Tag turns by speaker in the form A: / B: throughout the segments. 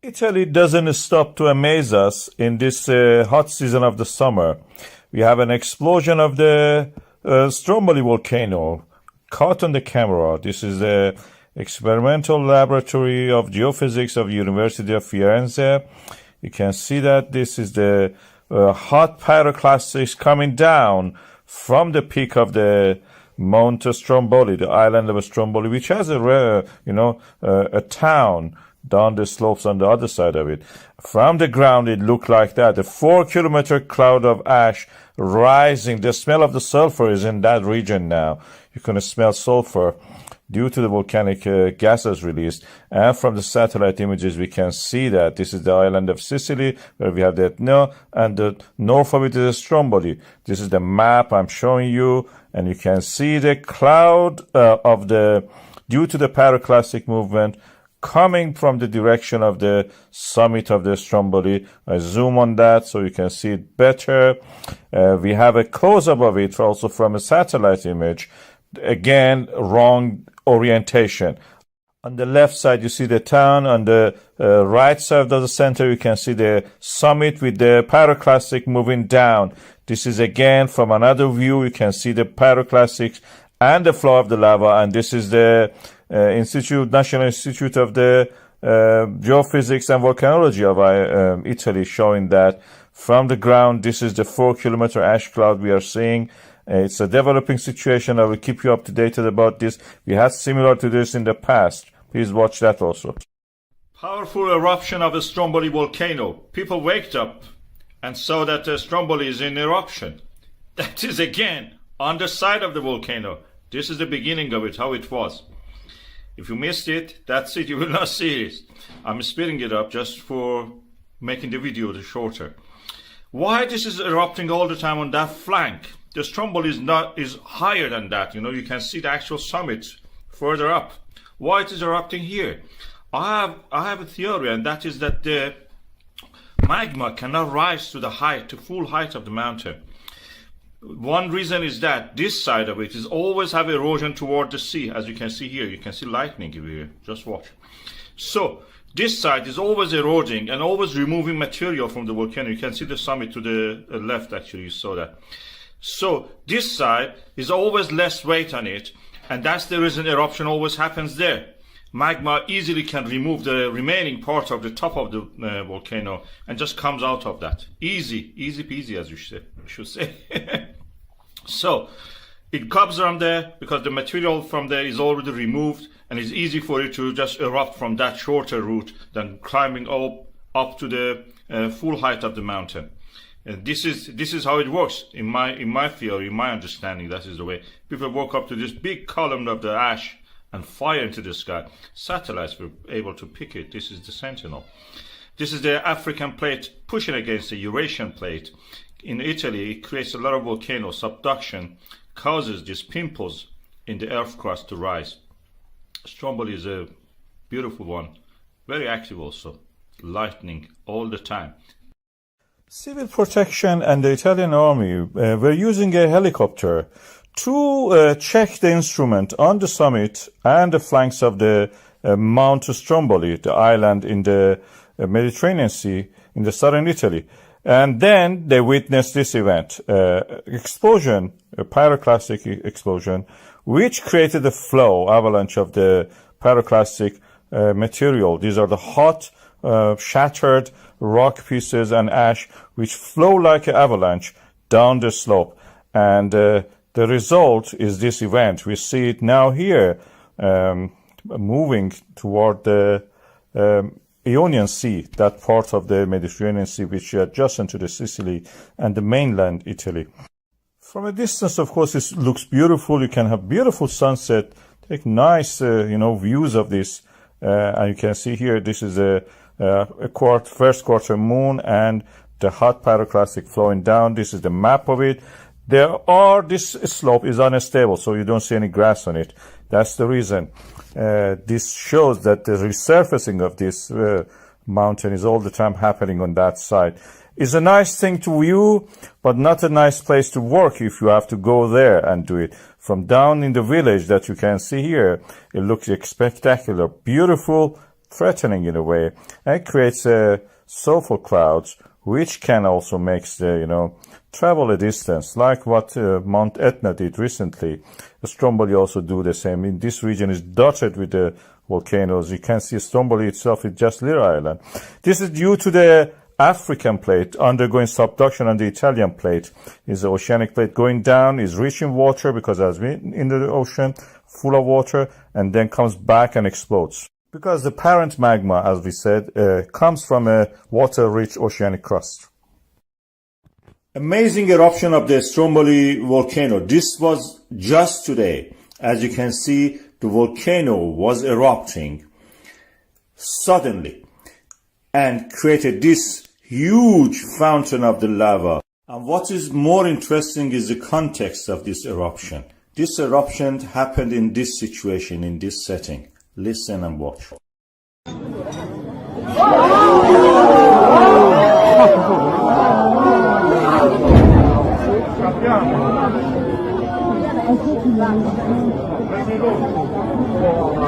A: Italy doesn't stop to amaze us in this hot season of the summer. We have an explosion of the Stromboli volcano caught on the camera. This is the experimental laboratory of geophysics of the University of Firenze. You can see that this is the hot pyroclastics coming down from the peak of the Mount Stromboli, the island of Stromboli, which has a town down the slopes on the other side of it. From the ground, it looked like that. A 4-kilometer cloud of ash rising. The smell of the sulfur is in that region now. You can smell sulfur due to the volcanic gases released. And from the satellite images, we can see that this is the island of Sicily, where we have the Etna, and the north of it is Stromboli. This is the map I'm showing you, and you can see the cloud due to the pyroclastic movement coming from the direction of the summit of the Stromboli. I zoom on that so you can see it better. We have a close-up of it also from a satellite image. Again, wrong orientation. On the left side, you see the town. On the right side of the center, you can see the summit with the pyroclastic moving down. This is again from another view. You can see the pyroclastics and the flow of the lava. And this is the National Institute of the Geophysics and Volcanology of Italy, showing that from the ground, this is the 4-kilometer ash cloud we are seeing. It's a developing situation. I will keep you up to date about this. We had similar to this in the past. Please watch that also. Powerful eruption of a Stromboli volcano. People waked up and saw that Stromboli is in eruption. That is again on the side of the volcano. This is the beginning of it, how it was. If you missed it, that's it. You will not see it. I'm speeding it up just for making the video shorter. Why this is erupting all the time on that flank? The Stromboli is higher than that. You can see the actual summit further up. Why it is erupting here? I have a theory, and that is that the magma cannot rise to the full height of the mountain. One reason is that this side of it is always have erosion toward the sea. As you can see here, you can see lightning here. Just watch. So this side is always eroding and always removing material from the volcano. You can see the summit to the left, actually, you saw that. So this side is always less weight on it, and that's the reason eruption always happens there. Magma easily can remove the remaining part of the top of the volcano and just comes out of that. Easy peasy, as you should say. So it comes from there because the material from there is already removed, and it's easy for it to just erupt from that shorter route than climbing up to the full height of the mountain. And this is how it works in my theory, in my understanding. That is the way people walk up to this big column of the ash and fire into the sky. Satellites were able to pick it. This is the Sentinel. This is the African plate pushing against the Eurasian plate. In Italy, it creates a lot of volcano subduction, causes these pimples in the earth crust to rise. Stromboli is a beautiful one, very active also, lightning all the time. Civil protection and the Italian army were using a helicopter to check the instrument on the summit and the flanks of the Mount Stromboli, the island in the Mediterranean Sea in the southern Italy. And then they witnessed this event, explosion, a pyroclastic explosion, which created a flow, avalanche of the pyroclastic material. These are the hot, shattered rock pieces and ash, which flow like an avalanche down the slope. And the result is this event. We see it now here, moving toward the Ionian Sea, that part of the Mediterranean Sea which is adjacent to the Sicily and the mainland Italy. From a distance, of course, it looks beautiful. You can have beautiful sunset, take nice, views of this. And you can see here, this is a first quarter moon and the hot pyroclastic flowing down. This is the map of it. This slope is unstable, so you don't see any grass on it. That's the reason. This shows that the resurfacing of this mountain is all the time happening on that side. It's a nice thing to view, but not a nice place to work if you have to go there and do it. From down in the village that you can see here, it looks spectacular, beautiful, threatening in a way, and it creates sulfur clouds, which can also make the, travel a distance, like what Mount Etna did recently. Stromboli also do the same. In this region is dotted with the volcanoes. You can see Stromboli itself is just little island. This is due to the African plate undergoing subduction on the Italian plate. Is the oceanic plate going down, is rich in water because it has been in the ocean, full of water, and then comes back and explodes. Because the parent magma, as we said, comes from a water-rich oceanic crust. Amazing eruption of the Stromboli volcano. This was just today. As you can see, the volcano was erupting suddenly and created this huge fountain of the lava. And what is more interesting is the context of this eruption. This eruption happened in this situation, in this setting. Listen and watch.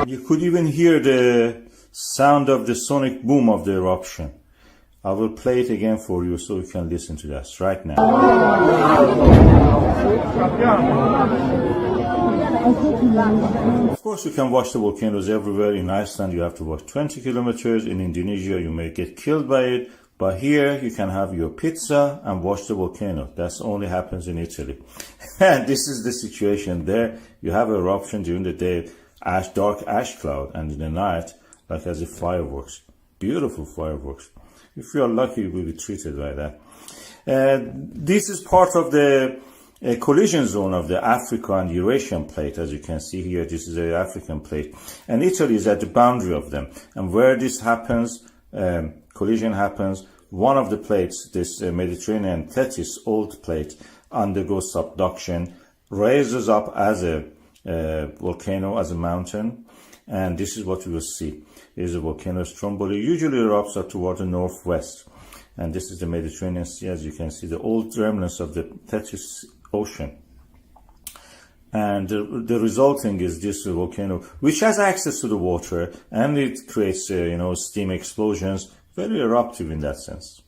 A: You could even hear the sound of the sonic boom of the eruption. I will play it again for you so you can listen to that right now. Of course, you can watch the volcanoes everywhere. In Iceland, you have to walk 20 kilometers. In Indonesia, you may get killed by it. But here, you can have your pizza and watch the volcano. That only happens in Italy. And this is the situation there. You have eruption during the day, dark ash cloud, and in the night, like as if fireworks. Beautiful fireworks. If you are lucky, you will be treated like that. This is part of the collision zone of the Africa and Eurasian plate. As you can see here, this is the African plate. And Italy is at the boundary of them. And where this happens, collision happens, one of the plates, this Mediterranean Tethys old plate, undergoes subduction, raises up as a volcano, as a mountain. And this is what we will see. Is a volcano Stromboli, usually erupts up toward the northwest. And this is the Mediterranean Sea, as you can see, the old remnants of the Tethys Ocean. And the resulting is this volcano, which has access to the water, and it creates, steam explosions, very eruptive in that sense.